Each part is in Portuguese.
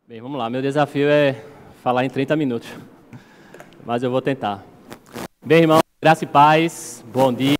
Bem, vamos lá. Meu desafio é falar em 30 minutos, mas eu vou tentar. Bem, irmão, graça e paz, bom dia,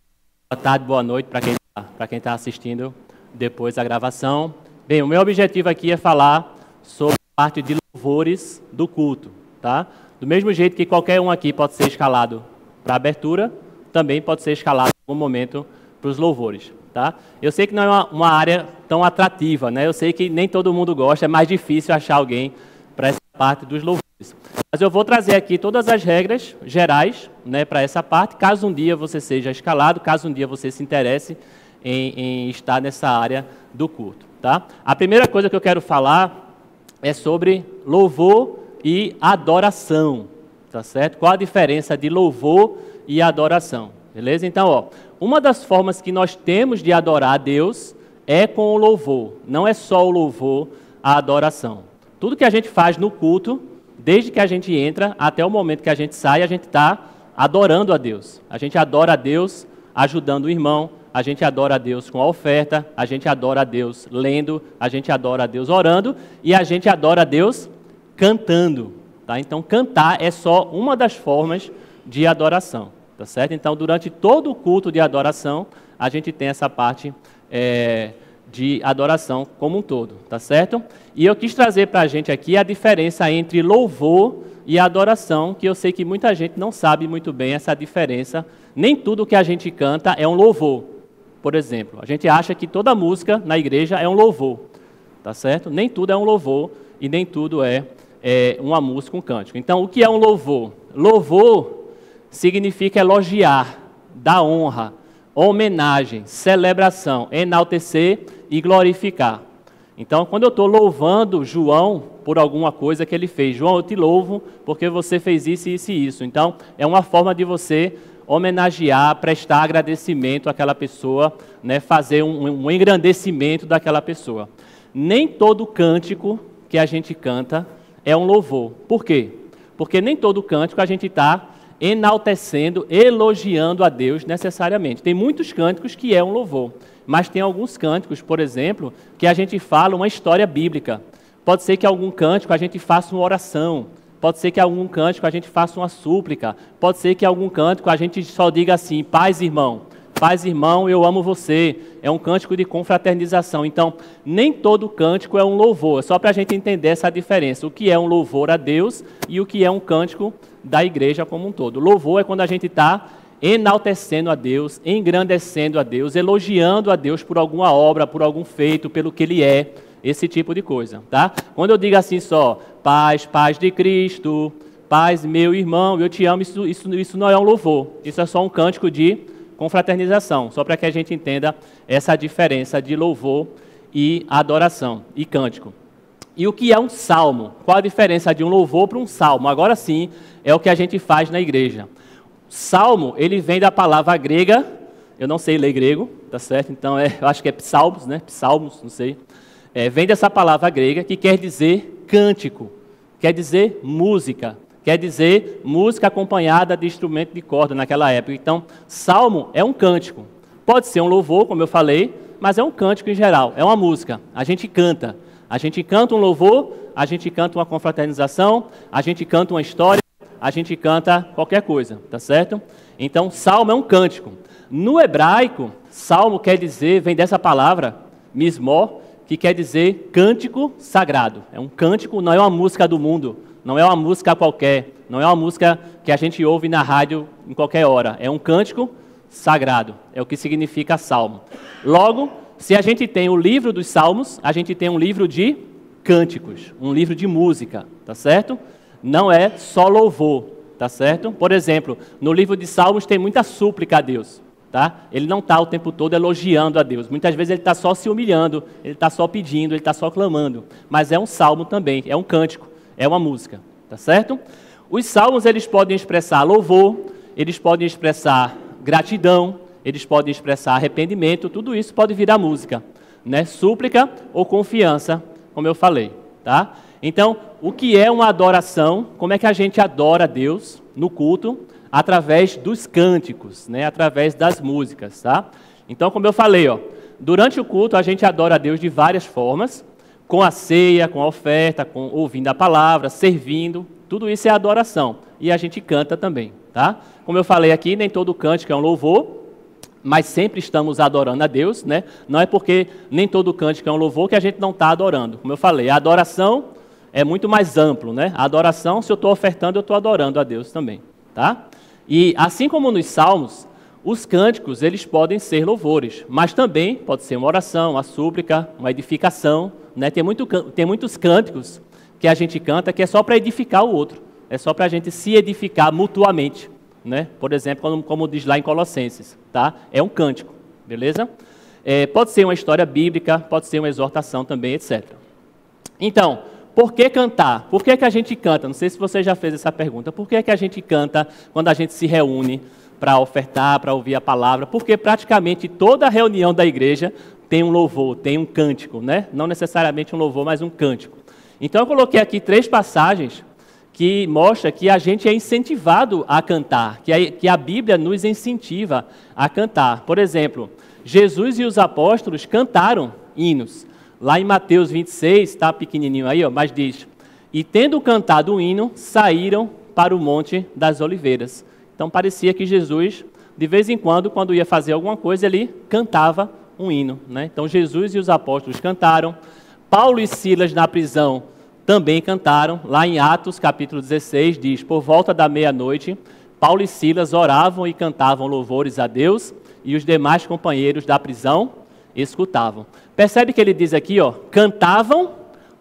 boa tarde, boa noite para quem tá assistindo depois da gravação. Bem, o meu objetivo aqui é falar sobre a parte de louvores do culto, tá? Do mesmo jeito que qualquer um aqui pode ser escalado para a abertura, também pode ser escalado em algum momento para os louvores, tá? Eu sei que não é uma área tão atrativa, né? Eu sei que nem todo mundo gosta, é mais difícil achar alguém para essa parte dos louvores. Mas eu vou trazer aqui todas as regras gerais, né, para essa parte, caso um dia você seja escalado, caso um dia você se interesse em estar nessa área do culto, tá? A primeira coisa que eu quero falar é sobre louvor e adoração, tá certo? Qual a diferença de louvor e adoração, beleza? Então, ó, uma das formas que nós temos de adorar a Deus é com o louvor, não é só o louvor, a adoração. Tudo que a gente faz no culto, desde que a gente entra até o momento que a gente sai, a gente está adorando a Deus. A gente adora a Deus ajudando o irmão, a gente adora a Deus com a oferta, a gente adora a Deus lendo, a gente adora a Deus orando e a gente adora a Deus cantando, tá? Então, cantar é só uma das formas de adoração, tá certo? Então, durante todo o culto de adoração, a gente tem essa parte de adoração como um todo, tá certo? E eu quis trazer para a gente aqui a diferença entre louvor e adoração, que eu sei que muita gente não sabe muito bem essa diferença. Nem tudo que a gente canta é um louvor. Por exemplo, a gente acha que toda música na igreja é um louvor, tá certo? Nem tudo é um louvor e nem tudo é uma música, um cântico. Então, o que é um louvor? Louvor significa elogiar, dar honra, homenagem, celebração, enaltecer e glorificar. Então, quando eu estou louvando João por alguma coisa que ele fez, João, eu te louvo porque você fez isso, isso e isso. Então, é uma forma de você homenagear, prestar agradecimento àquela pessoa, né, fazer um engrandecimento daquela pessoa. Nem todo cântico que a gente canta é um louvor. Por quê? Porque nem todo cântico a gente está enaltecendo, elogiando a Deus necessariamente. Tem muitos cânticos que é um louvor, mas tem alguns cânticos, por exemplo, que a gente fala uma história bíblica. Pode ser que algum cântico a gente faça uma oração, pode ser que algum cântico a gente faça uma súplica, pode ser que algum cântico a gente só diga assim, paz, irmão, eu amo você. É um cântico de confraternização. Então, nem todo cântico é um louvor, é só para a gente entender essa diferença, o que é um louvor a Deus e o que é um cântico da igreja como um todo. Louvor é quando a gente está enaltecendo a Deus, engrandecendo a Deus, elogiando a Deus por alguma obra, por algum feito, pelo que Ele é, esse tipo de coisa, tá? Quando eu digo assim só, paz, paz de Cristo, paz, meu irmão, eu te amo, isso não é um louvor, isso é só um cântico de confraternização, só para que a gente entenda essa diferença de louvor e adoração e cântico. E o que é um salmo? Qual a diferença de um louvor para um salmo? Agora sim, é o que a gente faz na igreja. Salmo, ele vem da palavra grega, eu não sei ler grego, tá certo? Então, eu acho que é psalmos, né? Psalmos, não sei. Vem dessa palavra grega que quer dizer cântico, quer dizer música, quer dizer música acompanhada de instrumento de corda naquela época. Então, salmo é um cântico. Pode ser um louvor, como eu falei, mas é um cântico em geral, é uma música. A gente canta um louvor, a gente canta uma confraternização, a gente canta uma história, a gente canta qualquer coisa, tá certo? Então, salmo é um cântico. No hebraico, salmo quer dizer, vem dessa palavra, mismor, que quer dizer cântico sagrado. É um cântico, não é uma música do mundo, não é uma música qualquer, não é uma música que a gente ouve na rádio em qualquer hora. É um cântico sagrado, é o que significa salmo. Logo, se a gente tem o livro dos salmos, a gente tem um livro de cânticos, um livro de música, tá certo? Não é só louvor, tá certo? Por exemplo, no livro de salmos tem muita súplica a Deus, tá? Ele não está o tempo todo elogiando a Deus. Muitas vezes ele está só se humilhando, ele está só pedindo, ele está só clamando. Mas é um salmo também, é um cântico, é uma música, tá certo? Os salmos, eles podem expressar louvor, eles podem expressar gratidão, eles podem expressar arrependimento, tudo isso pode virar música, né? Súplica ou confiança, como eu falei, tá? Então, o que é uma adoração? Como é que a gente adora a Deus no culto? Através dos cânticos, né? Através das músicas, tá? Então, como eu falei, ó, durante o culto a gente adora a Deus de várias formas. com a ceia, com a oferta, ouvindo a palavra, servindo, tudo isso é adoração. E a gente canta também, tá? Como eu falei aqui, nem todo cântico é um louvor, mas sempre estamos adorando a Deus, né? Não é porque nem todo cântico é um louvor que a gente não está adorando. Como eu falei, a adoração é muito mais amplo, né? A adoração, se eu estou ofertando, eu estou adorando a Deus também, tá? E assim como nos salmos, os cânticos, eles podem ser louvores, mas também pode ser uma oração, uma súplica, uma edificação, né? Tem muitos cânticos que a gente canta que é só para edificar o outro, é só para a gente se edificar mutuamente, né? Por exemplo, como diz lá em Colossenses, tá? É um cântico, beleza? Pode ser uma história bíblica, pode ser uma exortação também, etc. Então, por que cantar? Por que a gente canta? Não sei se você já fez essa pergunta. Por que a gente canta quando a gente se reúne para ofertar, para ouvir a palavra? Porque praticamente toda reunião da igreja tem um louvor, tem um cântico, né? Não necessariamente um louvor, mas um cântico. Então eu coloquei aqui 3 passagens que mostram que a gente é incentivado a cantar, que a Bíblia nos incentiva a cantar. Por exemplo, Jesus e os apóstolos cantaram hinos. Lá em Mateus 26, está pequenininho aí, ó, mas diz: e tendo cantado o hino, saíram para o Monte das Oliveiras. Então parecia que Jesus, de vez em quando ia fazer alguma coisa, ele cantava um hino, né? Então Jesus e os apóstolos cantaram. Paulo e Silas na prisão também cantaram. Lá em Atos capítulo 16 diz: por volta da meia-noite, Paulo e Silas oravam e cantavam louvores a Deus, e os demais companheiros da prisão escutavam. Percebe que ele diz aqui, ó, cantavam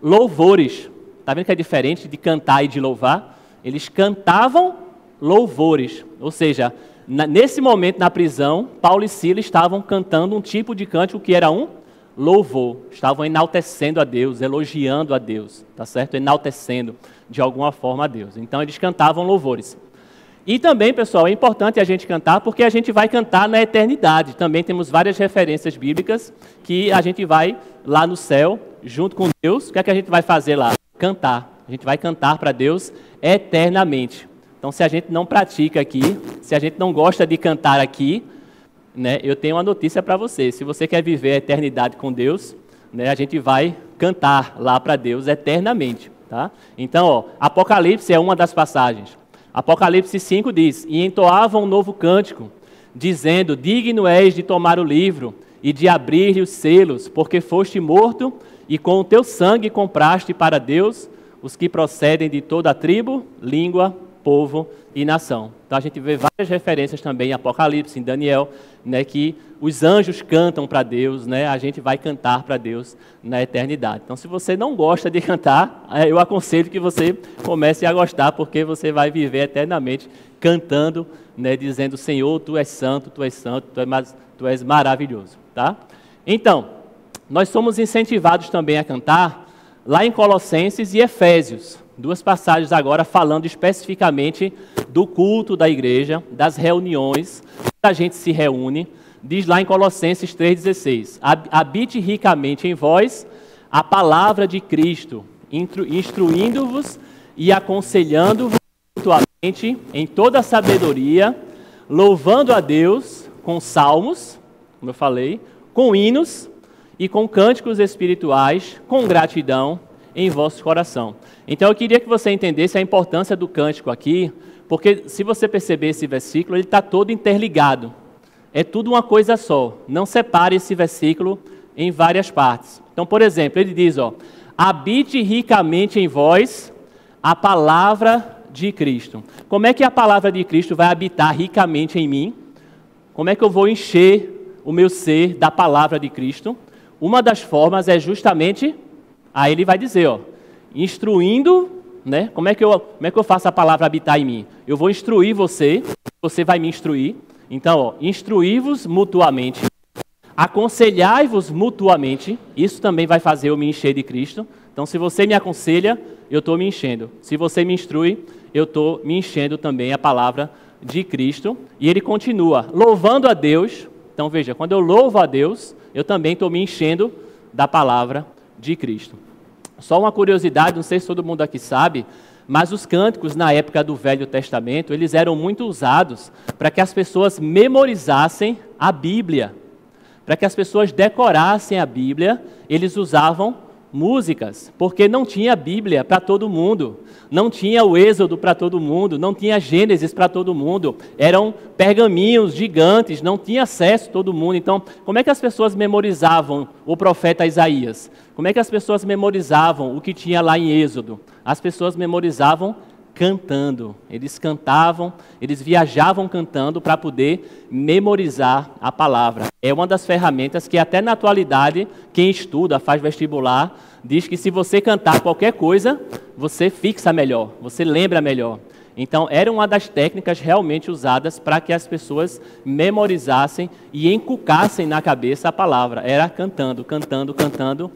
louvores. Está vendo que é diferente de cantar e de louvar? Eles cantavam louvores. Ou seja, nesse momento na prisão, Paulo e Silas estavam cantando um tipo de cântico que era um louvor. Estavam enaltecendo a Deus, elogiando a Deus, tá certo? Enaltecendo de alguma forma a Deus. Então eles cantavam louvores. E também, pessoal, é importante a gente cantar porque a gente vai cantar na eternidade. Também temos várias referências bíblicas que a gente vai lá no céu, junto com Deus. O que é que a gente vai fazer lá? Cantar. A gente vai cantar para Deus eternamente. Então, se a gente não pratica aqui, se a gente não gosta de cantar aqui, né, eu tenho uma notícia para você. Se você quer viver a eternidade com Deus, né, a gente vai cantar lá para Deus eternamente. Tá? Então, ó, Apocalipse é uma das passagens. Apocalipse 5 diz: e entoavam um novo cântico, dizendo: digno és de tomar o livro e de abrir-lhe os selos, porque foste morto e com o teu sangue compraste para Deus os que procedem de toda a tribo, língua, povo e nação. Então a gente vê várias referências também em Apocalipse, em Daniel, né, que os anjos cantam para Deus, né, a gente vai cantar para Deus na eternidade. Então se você não gosta de cantar, eu aconselho que você comece a gostar, porque você vai viver eternamente cantando, né, dizendo: Senhor, Tu és santo, Tu és santo, Tu és maravilhoso. Tá? Então, nós somos incentivados também a cantar lá em Colossenses e Efésios. 2 passagens agora falando especificamente do culto da igreja, das reuniões, a gente se reúne. Diz lá em Colossenses 3,16: habite ricamente em vós a palavra de Cristo, instruindo-vos e aconselhando-vos mutuamente em toda a sabedoria, louvando a Deus com salmos, como eu falei, com hinos e com cânticos espirituais, com gratidão em vosso coração. Então eu queria que você entendesse a importância do cântico aqui, porque se você perceber esse versículo, ele está todo interligado. É tudo uma coisa só. Não separe esse versículo em várias partes. Então, por exemplo, ele diz, ó: habite ricamente em vós a palavra de Cristo. Como é que a palavra de Cristo vai habitar ricamente em mim? Como é que eu vou encher o meu ser da palavra de Cristo? Uma das formas é justamente, aí ele vai dizer, ó, instruindo, né? Como é que eu faço a palavra habitar em mim? Eu vou instruir você, você vai me instruir. Então, ó, instruí-vos mutuamente, aconselhai-vos mutuamente. Isso também vai fazer eu me encher de Cristo. Então, se você me aconselha, eu estou me enchendo. Se você me instrui, eu estou me enchendo também a palavra de Cristo. E ele continua, louvando a Deus. Então, veja, quando eu louvo a Deus, eu também estou me enchendo da palavra de Cristo. Só uma curiosidade, não sei se todo mundo aqui sabe, mas os cânticos na época do Velho Testamento, eles eram muito usados para que as pessoas memorizassem a Bíblia. Para que as pessoas decorassem a Bíblia, eles usavam músicas, porque não tinha Bíblia para todo mundo, não tinha o Êxodo para todo mundo, não tinha Gênesis para todo mundo, eram pergaminhos gigantes, não tinha acesso todo mundo. Então, como é que as pessoas memorizavam o profeta Isaías? Como é que as pessoas memorizavam o que tinha lá em Êxodo? As pessoas memorizavam cantando, eles cantavam, eles viajavam cantando para poder memorizar a palavra. É uma das ferramentas que até na atualidade, quem estuda, faz vestibular, diz que se você cantar qualquer coisa, você fixa melhor, você lembra melhor. Então, era uma das técnicas realmente usadas para que as pessoas memorizassem e encucassem na cabeça a palavra. Era cantando, cantando, cantando.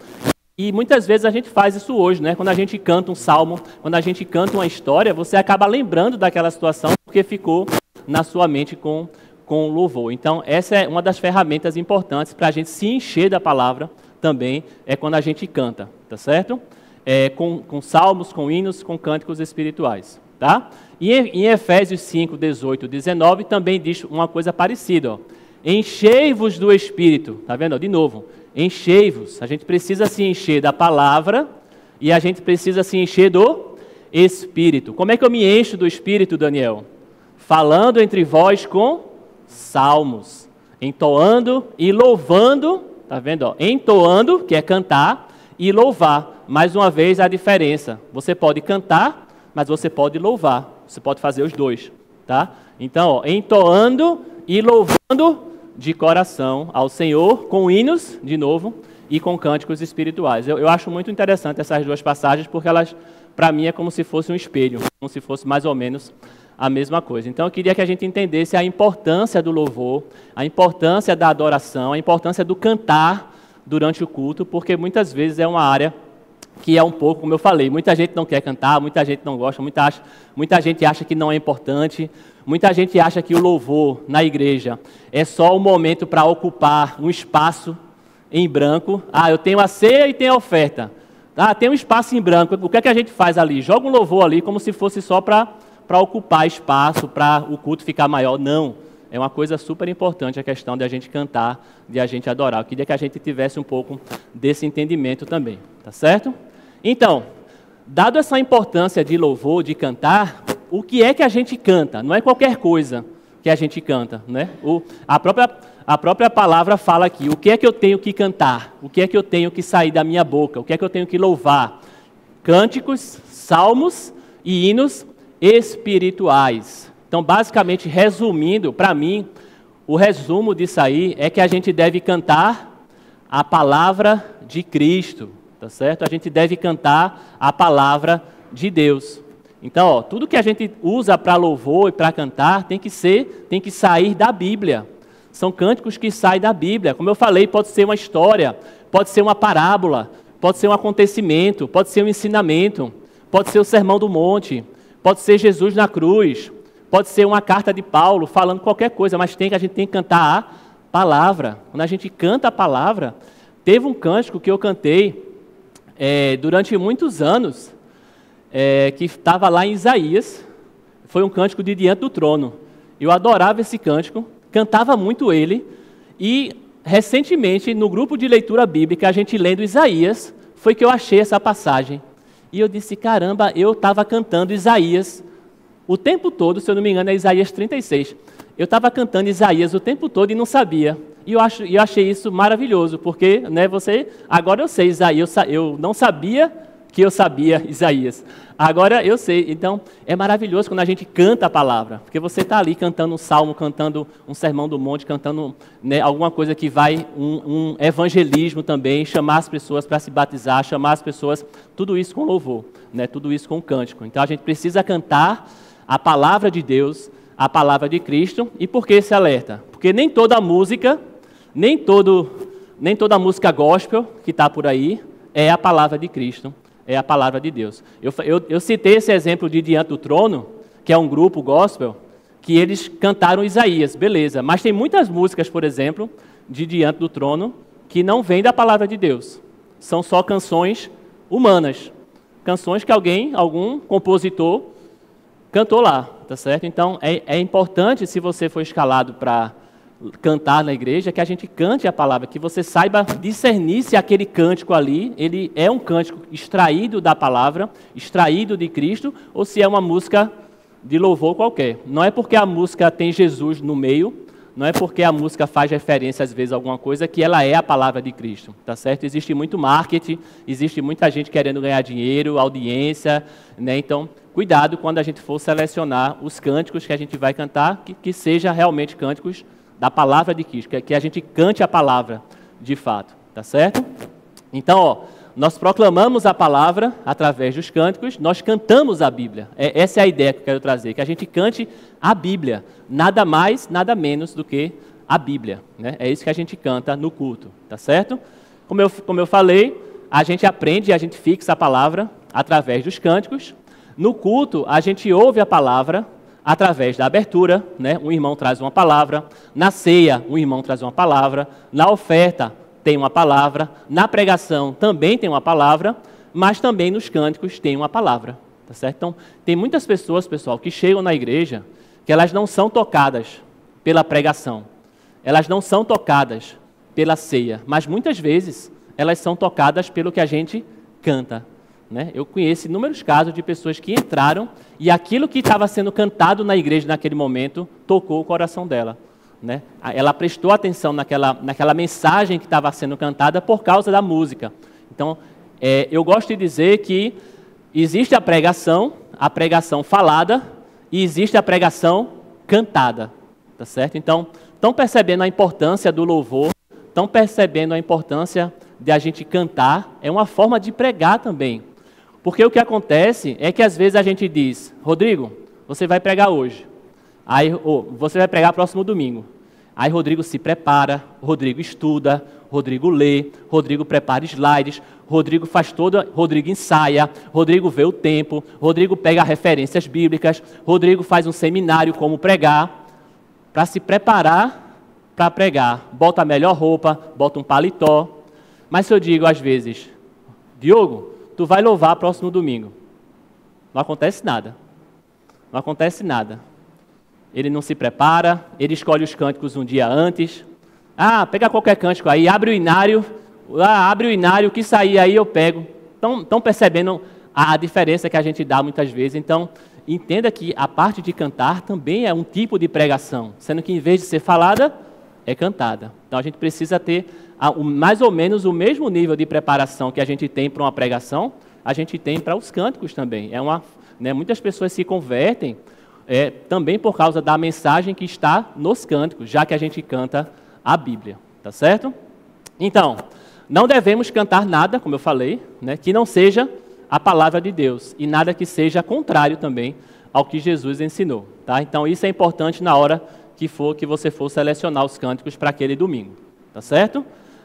E muitas vezes a gente faz isso hoje, né? Quando a gente canta um salmo, quando a gente canta uma história, você acaba lembrando daquela situação porque ficou na sua mente com louvor. Então, essa é uma das ferramentas importantes para a gente se encher da palavra também, é quando a gente canta, tá certo? Com salmos, com hinos, com cânticos espirituais, tá? E em Efésios 5, 18, 19, também diz uma coisa parecida, ó. Enchei-vos do Espírito, tá vendo? De novo, enchei-vos. A gente precisa se encher da palavra e a gente precisa se encher do Espírito. Como é que eu me encho do Espírito, Daniel? Falando entre vós com salmos, entoando e louvando, tá vendo? Ó? Entoando, que é cantar, e louvar. Mais uma vez a diferença. Você pode cantar, mas você pode louvar. Você pode fazer os dois, tá? Então, ó, entoando e louvando de coração ao Senhor, com hinos, de novo, e com cânticos espirituais. Eu acho muito interessante essas duas passagens, porque elas, para mim, é como se fosse um espelho, como se fosse mais ou menos a mesma coisa. Então, eu queria que a gente entendesse a importância do louvor, a importância da adoração, a importância do cantar durante o culto, porque muitas vezes é uma área que é um pouco, como eu falei, muita gente não quer cantar, muita gente não gosta, muita gente acha que não é importante, muita gente acha que o louvor na igreja é só um momento para ocupar um espaço em branco. Ah, eu tenho a ceia e tenho a oferta. Ah, tem um espaço em branco, o que é que a gente faz ali? Joga um louvor ali como se fosse só para ocupar espaço, para o culto ficar maior. Não, é uma coisa super importante a questão de a gente cantar, de a gente adorar. Eu queria que a gente tivesse um pouco desse entendimento também, tá certo? Então, dado essa importância de louvor, de cantar, o que é que a gente canta? Não é qualquer coisa que a gente canta, né? A própria palavra fala aqui, o que é que eu tenho que cantar? O que é que eu tenho que sair da minha boca? O que é que eu tenho que louvar? Cânticos, salmos e hinos espirituais. Então, basicamente, resumindo, para mim, o resumo disso aí é que a gente deve cantar a palavra de Cristo, tá certo? A gente deve cantar a palavra de Deus. Então, ó, tudo que a gente usa para louvor e para cantar tem que sair da Bíblia. São cânticos que saem da Bíblia. Como eu falei, pode ser uma história, pode ser uma parábola, pode ser um acontecimento, pode ser um ensinamento, pode ser o Sermão do Monte, pode ser Jesus na cruz, pode ser uma carta de Paulo falando qualquer coisa, mas a gente tem que cantar a palavra. Quando a gente canta a palavra, teve um cântico que eu cantei durante muitos anos, que estava lá em Isaías, foi um cântico de Diante do Trono. Eu adorava esse cântico, cantava muito ele, e recentemente, no grupo de leitura bíblica, a gente lendo Isaías, foi que eu achei essa passagem. E eu disse, caramba, eu estava cantando Isaías o tempo todo, se eu não me engano é Isaías 36. Eu estava cantando Isaías o tempo todo e não sabia. E eu achei isso maravilhoso, porque agora eu sei Isaías, eu não sabia que eu sabia Isaías. Agora eu sei. Então, é maravilhoso quando a gente canta a palavra, porque você está ali cantando um salmo, cantando um sermão do monte, cantando, né, alguma coisa que vai, um evangelismo também, chamar as pessoas para se batizar, chamar as pessoas, tudo isso com louvor, né, tudo isso com cântico. Então, a gente precisa cantar a palavra de Deus, a palavra de Cristo. E por que esse alerta? Porque nem toda música, nem toda música gospel que está por aí é a palavra de Cristo, é a palavra de Deus. Eu citei esse exemplo de Diante do Trono, que é um grupo gospel, que eles cantaram Isaías, beleza. Mas tem muitas músicas, por exemplo, de Diante do Trono, que não vêm da palavra de Deus. São só canções humanas. Canções que algum compositor cantou lá, tá certo? Então, é importante, se você for escalado para cantar na igreja, que a gente cante a palavra, que você saiba discernir se aquele cântico ali, ele é um cântico extraído da palavra, extraído de Cristo, ou se é uma música de louvor qualquer. Não é porque a música tem Jesus no meio, não é porque a música faz referência às vezes a alguma coisa que ela é a palavra de Cristo, tá certo? Existe muito marketing, existe muita gente querendo ganhar dinheiro, audiência, né? Então, cuidado quando a gente for selecionar os cânticos que a gente vai cantar, que seja realmente cânticos da palavra de Cristo, que a gente cante a palavra de fato, tá certo? Então, ó, nós proclamamos a palavra através dos cânticos, nós cantamos a Bíblia. Essa é a ideia que eu quero trazer, que a gente cante a Bíblia, nada mais, nada menos do que a Bíblia, né? É isso que a gente canta no culto, tá certo? Como eu falei, a gente aprende e a gente fixa a palavra através dos cânticos. No culto, a gente ouve a palavra através da abertura, né? Um irmão traz uma palavra, na ceia, um irmão traz uma palavra, na oferta, tem uma palavra, na pregação também tem uma palavra, mas também nos cânticos tem uma palavra, tá certo? Então, tem muitas pessoas, pessoal, que chegam na igreja que elas não são tocadas pela pregação, elas não são tocadas pela ceia, mas muitas vezes elas são tocadas pelo que a gente canta, né? Eu conheço inúmeros casos de pessoas que entraram e aquilo que estava sendo cantado na igreja naquele momento tocou o coração dela, né? Ela prestou atenção naquela mensagem que estava sendo cantada por causa da música. Então, eu gosto de dizer que existe a pregação falada e existe a pregação cantada, tá certo? Então, estão percebendo a importância do louvor, estão percebendo a importância de a gente cantar, é uma forma de pregar também. Porque o que acontece é que às vezes a gente diz, Rodrigo, você vai pregar hoje. Aí, você vai pregar próximo domingo. Aí Rodrigo se prepara, Rodrigo estuda, Rodrigo lê, Rodrigo prepara slides, Rodrigo Rodrigo ensaia, Rodrigo vê o tempo, Rodrigo pega referências bíblicas, Rodrigo faz um seminário como pregar, para se preparar para pregar. Bota a melhor roupa, bota um paletó. Mas se eu digo às vezes, Diogo, tu vai louvar próximo domingo. Não acontece nada. Não acontece nada. Ele não se prepara, ele escolhe os cânticos um dia antes. Pega qualquer cântico aí, abre o inário, o que sair aí eu pego. Estão percebendo a diferença que a gente dá muitas vezes. Então, entenda que a parte de cantar também é um tipo de pregação, sendo que em vez de ser falada, é cantada. Então, a gente precisa ter mais ou menos o mesmo nível de preparação que a gente tem para uma pregação, a gente tem para os cânticos também. Muitas pessoas se convertem também por causa da mensagem que está nos cânticos, já que a gente canta a Bíblia, tá certo? Então, não devemos cantar nada, como eu falei, né, que não seja a palavra de Deus, e nada que seja contrário também ao que Jesus ensinou, tá? Então, isso é importante na hora que você for selecionar os cânticos para aquele domingo, tá certo?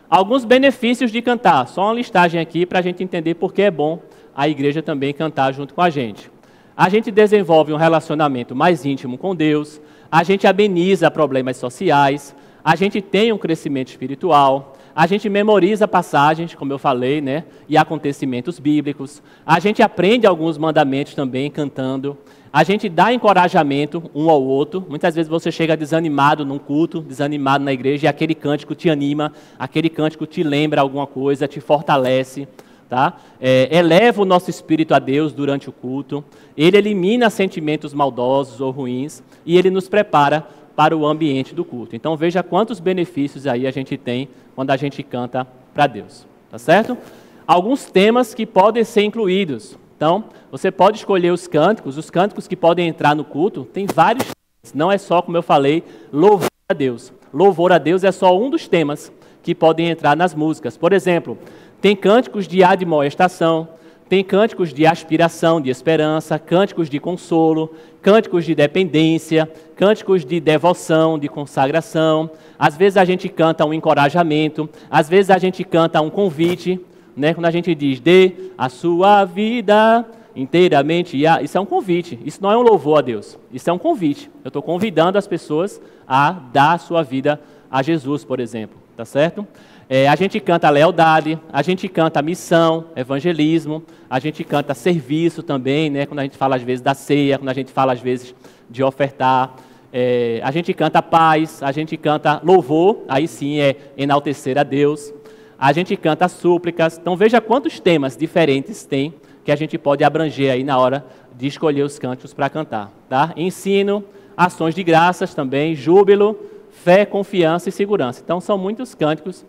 Alguns benefícios de cantar, só uma listagem aqui para a gente entender por que é bom a igreja também cantar junto com a gente. A gente desenvolve um relacionamento mais íntimo com Deus, a gente ameniza problemas sociais, a gente tem um crescimento espiritual, a gente memoriza passagens, como eu falei, né, e acontecimentos bíblicos, a gente aprende alguns mandamentos também cantando, a gente dá encorajamento um ao outro. Muitas vezes você chega desanimado num culto, desanimado na igreja, e aquele cântico te anima, aquele cântico te lembra alguma coisa, te fortalece. Tá? Eleva o nosso espírito a Deus durante o culto, ele elimina sentimentos maldosos ou ruins e ele nos prepara para o ambiente do culto. Então veja quantos benefícios aí a gente tem quando a gente canta para Deus, tá certo? Alguns temas que podem ser incluídos. Então, você pode escolher os cânticos que podem entrar no culto, tem vários temas, não é só, como eu falei, louvor a Deus. Louvor a Deus é só um dos temas que podem entrar nas músicas. Por exemplo, tem cânticos de admoestação, tem cânticos de aspiração, de esperança, cânticos de consolo, cânticos de dependência, cânticos de devoção, de consagração. Às vezes a gente canta um encorajamento, às vezes a gente canta um convite, né? Quando a gente diz, dê a sua vida inteiramente, isso é um convite, isso não é um louvor a Deus, isso é um convite. Eu estou convidando as pessoas a dar a sua vida a Jesus, por exemplo, tá certo? A gente canta lealdade, a gente canta missão, evangelismo, a gente canta serviço também, né? Quando a gente fala às vezes da ceia, quando a gente fala às vezes de ofertar. A gente canta paz, a gente canta louvor, aí sim é enaltecer a Deus. A gente canta súplicas. Então veja quantos temas diferentes tem que a gente pode abranger aí na hora de escolher os cânticos para cantar, tá? Ensino, ações de graças também, júbilo, fé, confiança e segurança. Então são muitos cânticos,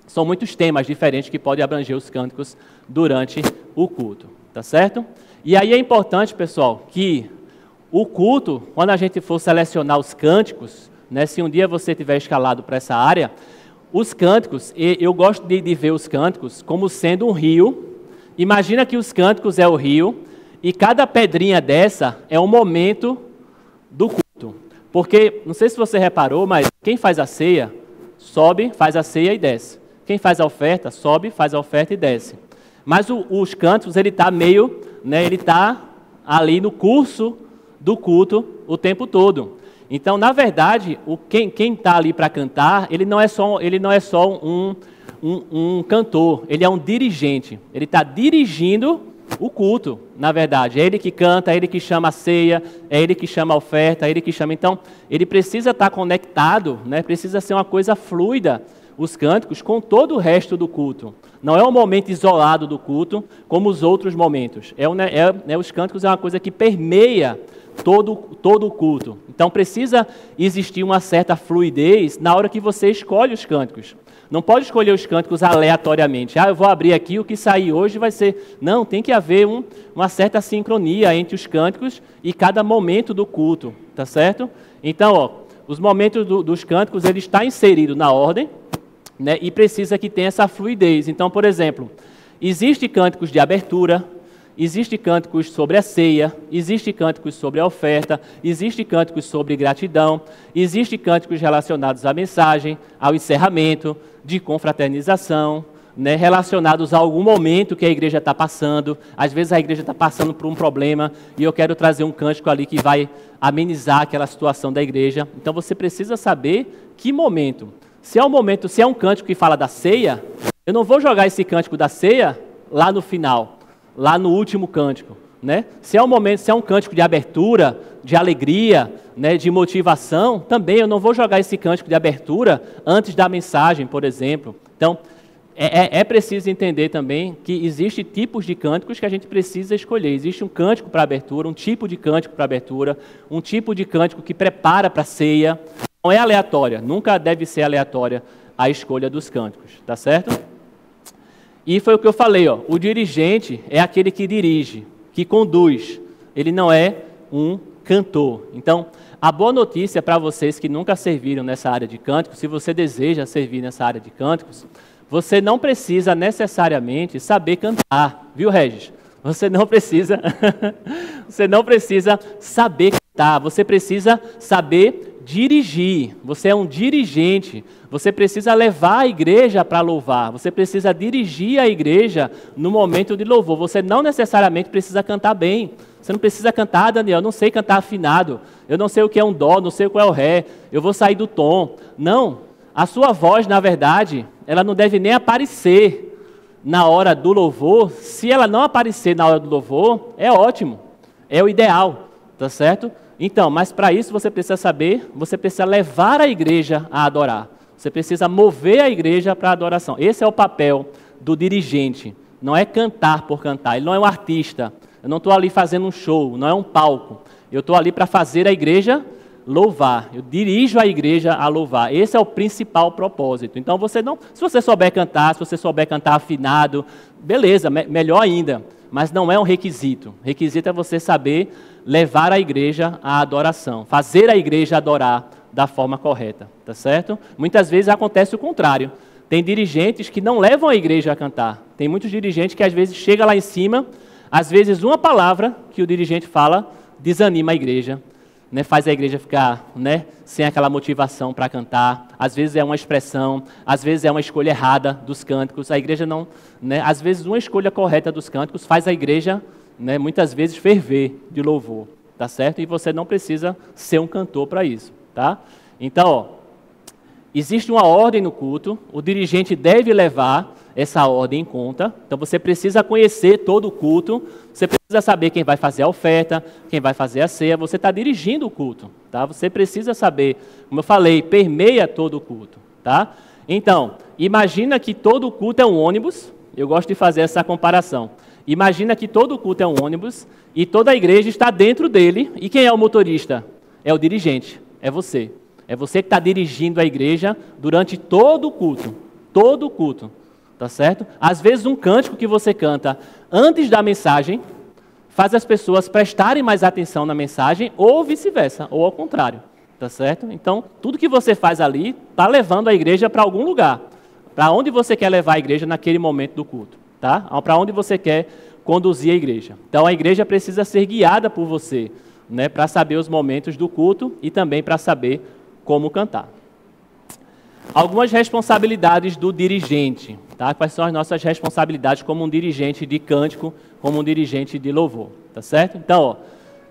são muitos temas diferentes que podem abranger os cânticos durante o culto, tá certo? E aí é importante, pessoal, que o culto, quando a gente for selecionar os cânticos, né, se um dia você tiver escalado para essa área, os cânticos, eu gosto de ver os cânticos como sendo um rio. Imagina que os cânticos é o rio e cada pedrinha dessa é um momento do culto. Porque, não sei se você reparou, mas quem faz a ceia, sobe, faz a ceia e desce. Quem faz a oferta, sobe, faz a oferta e desce. Mas os cânticos, ele está meio, né, ele está ali no curso do culto o tempo todo. Então, na verdade, quem está ali para cantar, ele não é só um cantor, ele é um dirigente. Ele está dirigindo o culto, na verdade. É ele que canta, é ele que chama a ceia, é ele que chama a oferta, é ele que chama. Então, ele precisa estar conectado, né? Precisa ser uma coisa fluida, os cânticos, com todo o resto do culto. Não é um momento isolado do culto, como os outros momentos. Os cânticos é uma coisa que permeia todo o culto. Então precisa existir uma certa fluidez na hora que você escolhe os cânticos. Não pode escolher os cânticos aleatoriamente. Eu vou abrir aqui, o que sair hoje vai ser... Não, tem que haver uma certa sincronia entre os cânticos e cada momento do culto, tá certo? Então, os momentos dos cânticos, ele está inserido na ordem, né, e precisa que tenha essa fluidez. Então, por exemplo, existem cânticos de abertura, existem cânticos sobre a ceia, existem cânticos sobre a oferta, existem cânticos sobre gratidão, existem cânticos relacionados à mensagem, ao encerramento, de confraternização, né, relacionados a algum momento que a igreja está passando. Às vezes a igreja está passando por um problema e eu quero trazer um cântico ali que vai amenizar aquela situação da igreja. Então você precisa saber que momento. Se é um cântico que fala da ceia, eu não vou jogar esse cântico da ceia lá no final, lá no último cântico, né? Se é um cântico de abertura, de alegria, né, de motivação, também eu não vou jogar esse cântico de abertura antes da mensagem, por exemplo. Então, é preciso entender também que existem tipos de cânticos que a gente precisa escolher. Existe um cântico para abertura, um tipo de cântico para abertura, um tipo de cântico que prepara para a ceia. Não é aleatória, nunca deve ser aleatória a escolha dos cânticos, tá certo? E foi o que eu falei, o dirigente é aquele que dirige, que conduz, ele não é um cantor. Então, a boa notícia para vocês que nunca serviram nessa área de cânticos, se você deseja servir nessa área de cânticos, você não precisa necessariamente saber cantar, viu, Regis? Você não precisa saber cantar, você precisa saber dirigir. Você é um dirigente, você precisa levar a igreja para louvar, você precisa dirigir a igreja no momento de louvor. Você não necessariamente precisa cantar bem. Você não precisa cantar, Daniel, eu não sei cantar afinado, eu não sei o que é um dó, não sei qual é o ré, eu vou sair do tom. Não, a sua voz, na verdade, ela não deve nem aparecer na hora do louvor. Se ela não aparecer na hora do louvor, é ótimo, é o ideal, tá certo? Então, mas para isso você precisa saber, você precisa levar a igreja a adorar. Você precisa mover a igreja para a adoração. Esse é o papel do dirigente. Não é cantar por cantar, ele não é um artista. Eu não estou ali fazendo um show, não é um palco. Eu estou ali para fazer a igreja louvar. Eu dirijo a igreja a louvar. Esse é o principal propósito. Então, se você souber cantar, se você souber cantar afinado, beleza, melhor ainda. Mas não é um requisito. O requisito é você saber levar a igreja à adoração, fazer a igreja adorar da forma correta, tá certo? Muitas vezes acontece o contrário. Tem dirigentes que não levam a igreja a cantar. Tem muitos dirigentes que às vezes chega lá em cima, às vezes uma palavra que o dirigente fala desanima a igreja, né? Faz a igreja ficar, né, sem aquela motivação para cantar. Às vezes é uma expressão, às vezes é uma escolha errada dos cânticos. A igreja não, né? Às vezes uma escolha correta dos cânticos faz a igreja, né, muitas vezes ferver de louvor, tá certo? E você não precisa ser um cantor para isso, tá? Então, existe uma ordem no culto, o dirigente deve levar essa ordem em conta. Então você precisa conhecer todo o culto, você precisa saber quem vai fazer a oferta, quem vai fazer a ceia, você está dirigindo o culto, tá? Você precisa saber, como eu falei, permeia todo o culto, tá? Então, imagina que todo o culto é um ônibus, eu gosto de fazer essa comparação. Imagina que todo o culto é um ônibus e toda a igreja está dentro dele, e quem é o motorista? É o dirigente, é você. É você que está dirigindo a igreja durante todo o culto, tá certo? Às vezes um cântico que você canta antes da mensagem faz as pessoas prestarem mais atenção na mensagem, ou vice-versa, ou ao contrário, tá certo? Então, tudo que você faz ali está levando a igreja para algum lugar, para onde você quer levar a igreja naquele momento do culto, tá? Para onde você quer conduzir a igreja. Então, a igreja precisa ser guiada por você, né, para saber os momentos do culto e também para saber como cantar. Algumas responsabilidades do dirigente, tá? Quais são as nossas responsabilidades como um dirigente de cântico, como um dirigente de louvor, tá certo? Então, ó,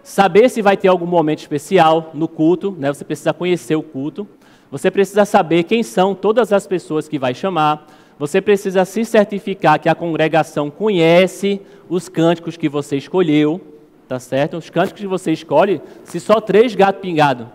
saber se vai ter algum momento especial no culto, né? Você precisa conhecer o culto, você precisa saber quem são todas as pessoas que vai chamar, você precisa se certificar que a congregação conhece os cânticos que você escolheu, tá certo? Os cânticos que você escolhe, se só 3 gatos pingados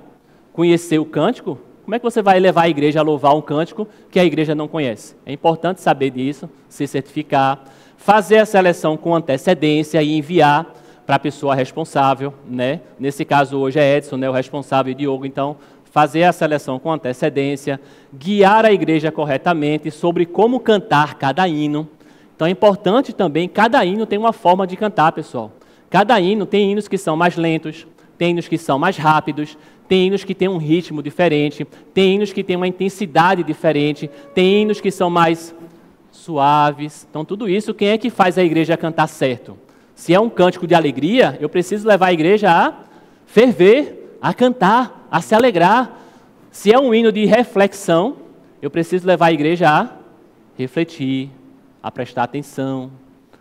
conhecer o cântico, como é que você vai levar a igreja a louvar um cântico que a igreja não conhece? É importante saber disso, se certificar, fazer a seleção com antecedência e enviar para a pessoa responsável, né? Nesse caso hoje é Edson, né, o responsável, e Diogo, então fazer a seleção com antecedência, guiar a igreja corretamente sobre como cantar cada hino. Então é importante também, cada hino tem uma forma de cantar, pessoal. Cada hino tem hinos que são mais lentos, tem hinos que são mais rápidos, tem hinos que têm um ritmo diferente, tem hinos que têm uma intensidade diferente, tem hinos que são mais suaves. Então tudo isso, quem é que faz a igreja cantar certo? Se é um cântico de alegria, eu preciso levar a igreja a ferver, a cantar, a se alegrar. Se é um hino de reflexão, eu preciso levar a igreja a refletir, a prestar atenção,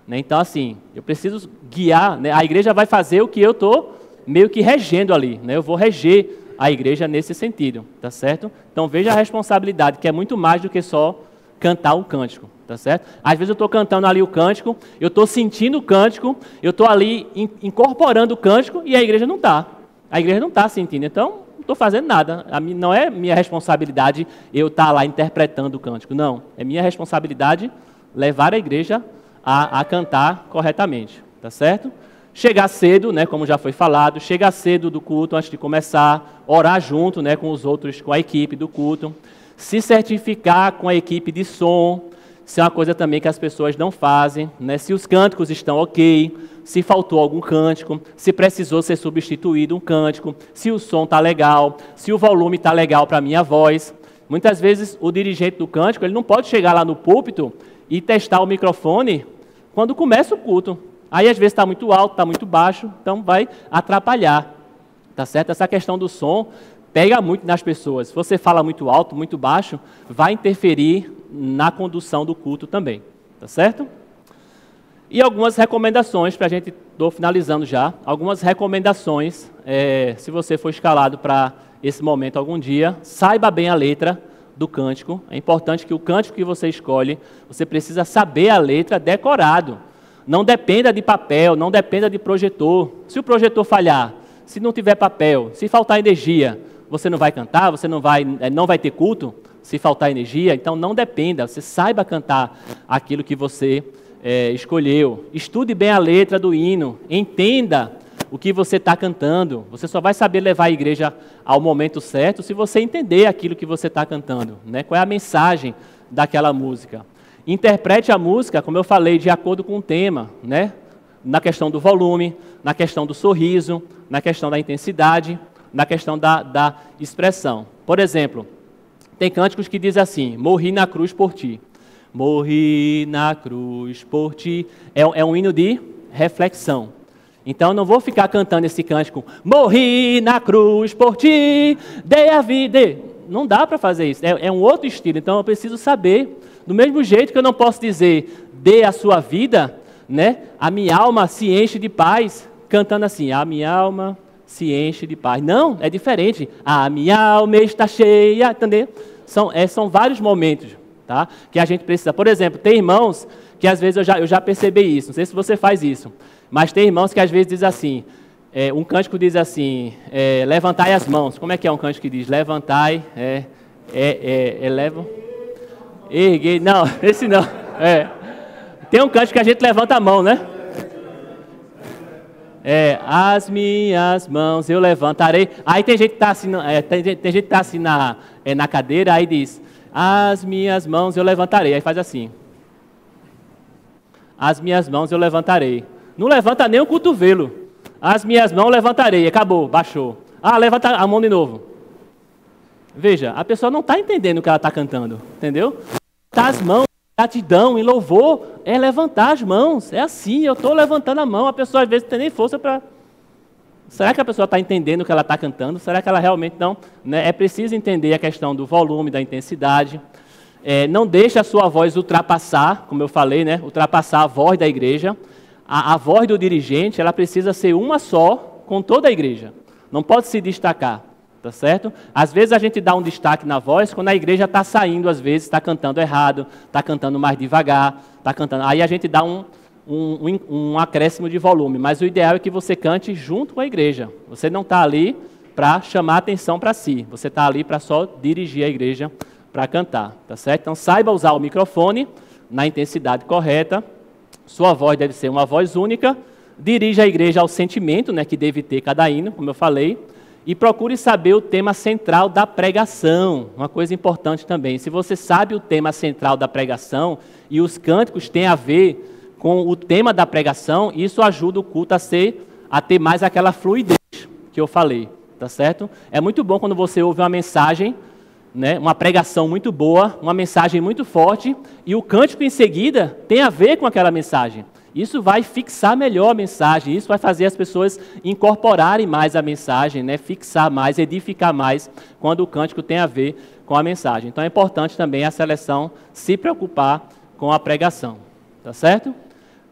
né? Então, assim, eu preciso guiar, né? A igreja vai fazer o que eu estou meio que regendo ali, né? Eu vou reger a igreja nesse sentido, tá certo? Então, veja a responsabilidade, que é muito mais do que só cantar um cântico, tá certo? Às vezes eu estou cantando ali o cântico, eu estou sentindo o cântico, eu estou ali incorporando o cântico e a igreja não está. A igreja não está sentindo, então não estou fazendo nada. Não é minha responsabilidade eu estar lá interpretando o cântico, não. É minha responsabilidade levar a igreja a cantar corretamente, tá certo? Chegar cedo, né, como já foi falado, chegar cedo do culto antes de começar, orar junto, né, com os outros, com a equipe do culto, se certificar com a equipe de som, isso é uma coisa também que as pessoas não fazem, né, se os cânticos estão ok, se faltou algum cântico, se precisou ser substituído um cântico, se o som está legal, se o volume está legal para a minha voz. Muitas vezes o dirigente do cântico, ele não pode chegar lá no púlpito e testar o microfone quando começa o culto. Aí às vezes está muito alto, está muito baixo, então vai atrapalhar, tá certo? Essa questão do som pega muito nas pessoas. Se você fala muito alto, muito baixo, vai interferir na condução do culto também, tá certo? E algumas recomendações, para a gente, estou finalizando já, algumas recomendações, se você for escalado para esse momento algum dia, saiba bem a letra do cântico. É importante que o cântico que você escolhe, você precisa saber a letra decorado. Não dependa de papel, não dependa de projetor. Se o projetor falhar, se não tiver papel, se faltar energia, você não vai cantar, você não vai ter culto, se faltar energia. Então não dependa, você saiba cantar aquilo que você escolheu. Estude bem a letra do hino, entenda o que você está cantando. Você só vai saber levar a igreja ao momento certo se você entender aquilo que você está cantando, né? Qual é a mensagem daquela música. Interprete a música, como eu falei, de acordo com o tema, né? Na questão do volume, na questão do sorriso, na questão da intensidade, na questão da expressão. Por exemplo, tem cânticos que dizem assim: morri na cruz por ti. Morri na cruz por ti. É um hino de reflexão. Então eu não vou ficar cantando esse cântico, morri na cruz por ti, dei a vida. Não dá para fazer isso, é um outro estilo. Então eu preciso saber, do mesmo jeito que eu não posso dizer, dê a sua vida, né? A minha alma se enche de paz, cantando assim, a minha alma se enche de paz. Não, é diferente. A minha alma está cheia, entendeu? são vários momentos, tá? Que a gente precisa. Por exemplo, tem irmãos que às vezes eu já percebi isso, não sei se você faz isso, mas tem irmãos que às vezes diz assim, um cântico diz assim, levantai as mãos. Como é que é um cântico que diz? Levantai, eleva, erguei, não, esse não. Tem um cântico que a gente levanta a mão, né? As minhas mãos eu levantarei. Aí tem gente que está assim, tem gente que tá assim na cadeira, aí diz, as minhas mãos eu levantarei. Aí faz assim. As minhas mãos eu levantarei. Não levanta nem o cotovelo. As minhas mãos levantarei. Acabou, baixou. Levanta a mão de novo. Veja, a pessoa não está entendendo o que ela está cantando, entendeu? Levantar as mãos, gratidão e louvor é levantar as mãos. É assim, eu estou levantando a mão. A pessoa às vezes não tem nem força para... Será que a pessoa está entendendo o que ela está cantando? Será que ela realmente não? Né? É preciso entender a questão do volume, da intensidade. Não deixe a sua voz ultrapassar, como eu falei, né? Ultrapassar a voz da igreja. A voz do dirigente, ela precisa ser uma só com toda a igreja. Não pode se destacar, tá certo? Às vezes a gente dá um destaque na voz quando a igreja está saindo, às vezes está cantando errado, está cantando mais devagar, está cantando... Aí a gente dá um acréscimo de volume, mas o ideal é que você cante junto com a igreja. Você não está ali para chamar atenção para si, você está ali para só dirigir a igreja para cantar, tá certo? Então saiba usar o microfone na intensidade correta, sua voz deve ser uma voz única, dirija a igreja ao sentimento, né, que deve ter cada hino, como eu falei, e procure saber o tema central da pregação, uma coisa importante também. Se você sabe o tema central da pregação e os cânticos têm a ver com o tema da pregação, isso ajuda o culto a ter mais aquela fluidez que eu falei, tá certo? É muito bom quando você ouve uma mensagem, né, uma pregação muito boa, uma mensagem muito forte, e o cântico em seguida tem a ver com aquela mensagem. Isso vai fixar melhor a mensagem, isso vai fazer as pessoas incorporarem mais a mensagem, né, fixar mais, edificar mais, quando o cântico tem a ver com a mensagem. Então é importante também a seleção se preocupar com a pregação, tá certo?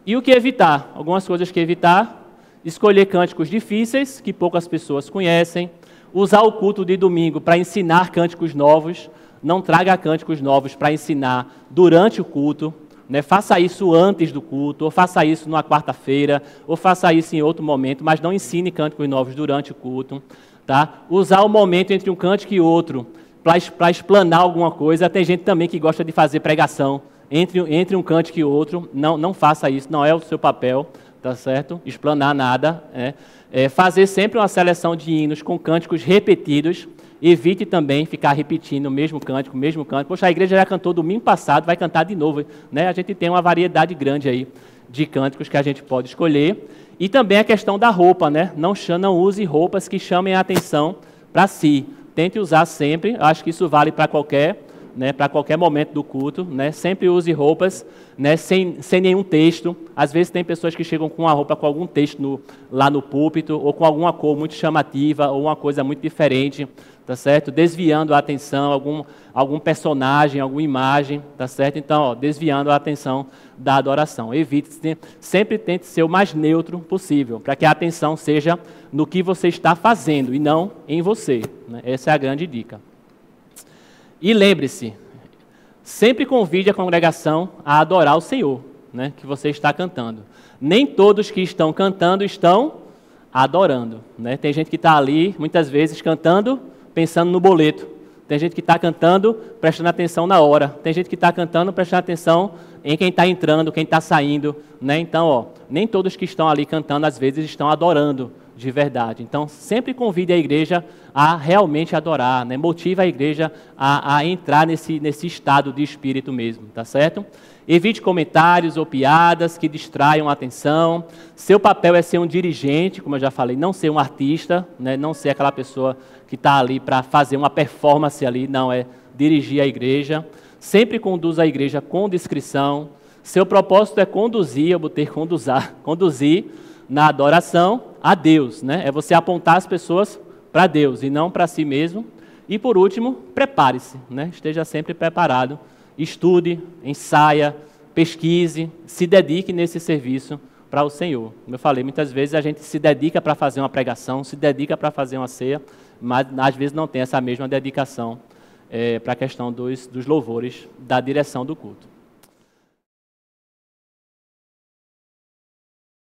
E o que evitar? Algumas coisas que evitar: escolher cânticos difíceis, que poucas pessoas conhecem, usar o culto de domingo para ensinar cânticos novos, não traga cânticos novos para ensinar durante o culto, né? Faça isso antes do culto, ou faça isso numa quarta-feira, ou faça isso em outro momento, mas não ensine cânticos novos durante o culto. Tá? Usar o momento entre um cântico e outro para explanar alguma coisa. Tem gente também que gosta de fazer pregação entre um cântico e outro. Não faça isso, não é o seu papel, tá certo? Explanar nada. Fazer sempre uma seleção de hinos com cânticos repetidos. Evite também ficar repetindo o mesmo cântico. Poxa, a igreja já cantou domingo passado, vai cantar de novo, né? A gente tem uma variedade grande aí de cânticos que a gente pode escolher. E também a questão da roupa, né? Não use roupas que chamem a atenção para si. Tente usar sempre, acho que isso vale para qualquer momento do culto, né? Sempre use roupas, né, sem nenhum texto. Às vezes tem pessoas que chegam com uma roupa com algum texto lá no púlpito, ou com alguma cor muito chamativa, ou uma coisa muito diferente, tá certo? Desviando a atenção, algum personagem, alguma imagem, tá certo? Então, desviando a atenção da adoração. Sempre tente ser o mais neutro possível, para que a atenção seja no que você está fazendo e não em você, né? Essa é a grande dica. E lembre-se, sempre convide a congregação a adorar o Senhor, né, que você está cantando. Nem todos que estão cantando estão adorando, né? Tem gente que está ali, muitas vezes, cantando, pensando no boleto. Tem gente que está cantando, prestando atenção na hora. Tem gente que está cantando, prestando atenção em quem está entrando, quem está saindo, né? Então, nem todos que estão ali cantando, às vezes, estão adorando de verdade. Então, sempre convide a igreja a realmente adorar, né? Motive a igreja a entrar nesse estado de espírito mesmo, tá certo? Evite comentários ou piadas que distraiam a atenção. Seu papel é ser um dirigente, como eu já falei, não ser um artista, né? Não ser aquela pessoa que está ali para fazer uma performance ali, não, é dirigir a igreja. Sempre conduza a igreja com discrição. Seu propósito é conduzir, eu botei conduzir na adoração a Deus, né? É você apontar as pessoas para Deus e não para si mesmo. E por último, prepare-se, né? Esteja sempre preparado. Estude, ensaia, pesquise, se dedique nesse serviço para o Senhor. Como eu falei, muitas vezes a gente se dedica para fazer uma pregação, se dedica para fazer uma ceia, mas às vezes não tem essa mesma dedicação para a questão dos louvores da direção do culto.